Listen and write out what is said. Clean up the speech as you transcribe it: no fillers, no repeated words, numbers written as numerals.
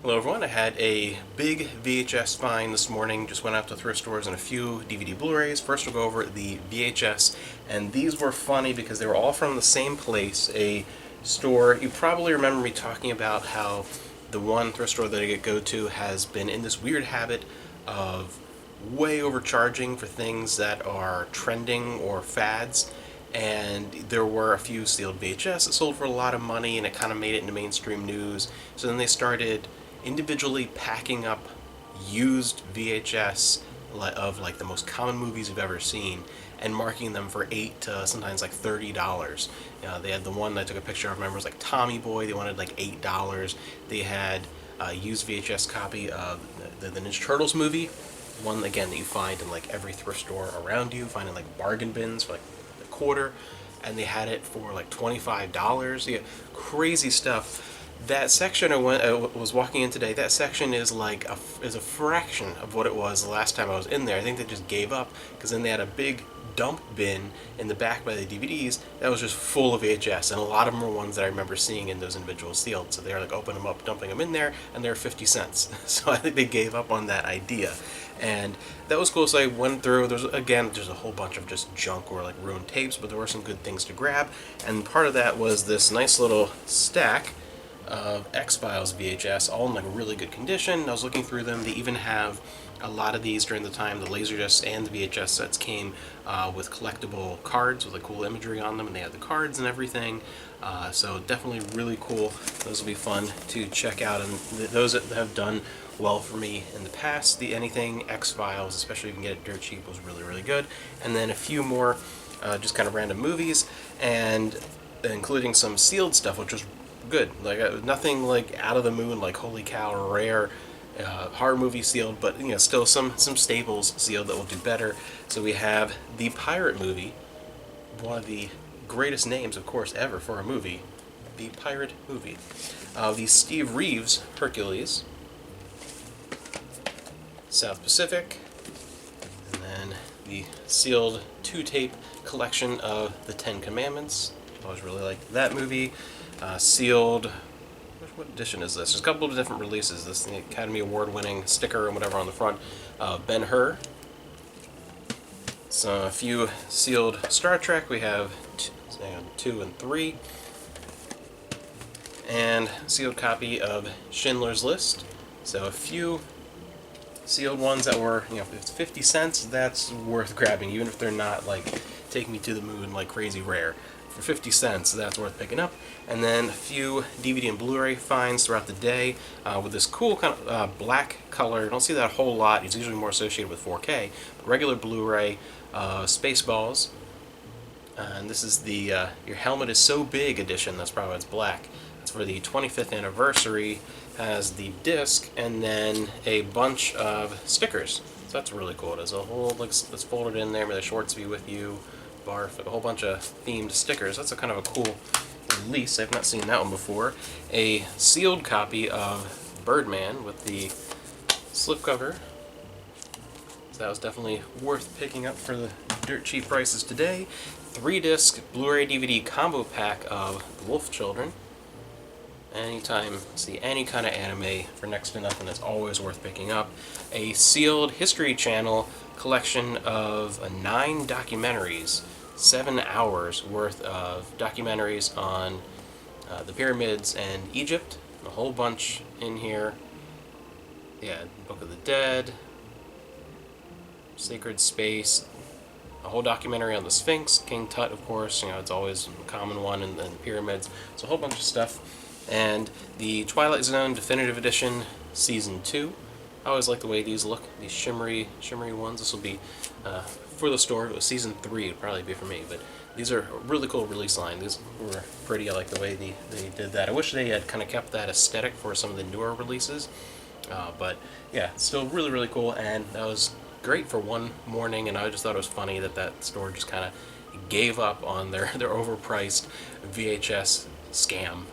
Hello everyone, I had a big VHS find this morning, just went out to thrift stores and a few DVD Blu-rays. First we'll go over the VHS, and these were funny because they were all from the same place, a store. You probably remember me talking about how the one thrift store that I go to has been in this weird habit of way overcharging for things that are trending or fads, and there were a few sealed VHS that sold for a lot of money and it kind of made it into mainstream news. So then they started individually packing up used VHS of like the most common movies you've ever seen and marking them for $8 to sometimes like $30. They had the one that I took a picture of, I remember, was like Tommy Boy. They wanted like $8. They had a used VHS copy of the Ninja Turtles movie, one again that you find in like every thrift store around you, find in like bargain bins for like a quarter, and they had it for like $25. Yeah, crazy stuff. That section I was walking in today. That section is like is a fraction of what it was the last time I was in there. I think they just gave up because then they had a big dump bin in the back by the DVDs that was just full of VHS, and a lot of them were ones that I remember seeing in those individual sealed. So they were like opening them up, dumping them in there, and they're 50 cents. So I think they gave up on that idea, and that was cool. So I went through. There's a whole bunch of just junk or like ruined tapes, but there were some good things to grab, and part of that was this nice little stack of X-Files VHS, all in like really good condition. I was looking through them. They even have a lot of these during the time the Laserdisc and the VHS sets came with collectible cards with like cool imagery on them, and they had the cards and everything. So definitely really cool. Those will be fun to check out, and those that have done well for me in the past. The anything X-Files, especially if you can get it dirt cheap, was really good. And then a few more just kind of random movies, and including some sealed stuff, which was good. Like nothing like out of the moon, like holy cow, rare horror movie sealed, but still some staples sealed that will do better. So we have the Pirate movie, one of the greatest names, of course, ever for a movie. The Pirate movie. The Steve Reeves Hercules, South Pacific, and then the sealed 2-tape collection of the Ten Commandments. I always really liked that movie. Sealed, what edition is this? There's a couple of different releases. This is the Academy Award winning sticker and whatever on the front. Ben-Hur. So a few sealed Star Trek. We have 2 and 3. And sealed copy of Schindler's List. So a few sealed ones that were, if it's 50 cents, that's worth grabbing, even if they're not like Take Me to the Moon like crazy rare. For 50 cents, that's worth picking up. And then a few DVD and Blu-ray finds throughout the day with this cool kind of black color. I don't see that a whole lot. It's usually more associated with 4K. But regular Blu-ray, Spaceballs. And this is the Your Helmet is So Big edition. That's probably why it's black. It's for the 25th anniversary. Has the disc and then a bunch of stickers. So that's really cool. There's a whole, like, that's folded in there. May the shorts be with you. Barf, a whole bunch of themed stickers. That's a kind of a cool release. I've not seen that one before. A sealed copy of Birdman with the slipcover. So that was definitely worth picking up for the dirt cheap prices today. 3-disc Blu-ray DVD combo pack of The Wolf Children. Anytime see any kind of anime for next to nothing, it's always worth picking up. A sealed History Channel collection of 9 documentaries, 7 hours worth of documentaries on the pyramids and Egypt. A whole bunch in here. Yeah, Book of the Dead, Sacred Space, a whole documentary on the Sphinx, King Tut, of course. It's always a common one, and the pyramids. So a whole bunch of stuff. And the Twilight Zone Definitive Edition Season 2. I always like the way these look, these shimmery ones. This will be for the store. If it was Season 3, it would probably be for me, but these are a really cool release line. These were pretty. I like the way they did that. I wish they had kind of kept that aesthetic for some of the newer releases, but yeah, still really cool, and that was great for one morning, and I just thought it was funny that store just kind of gave up on their overpriced VHS scam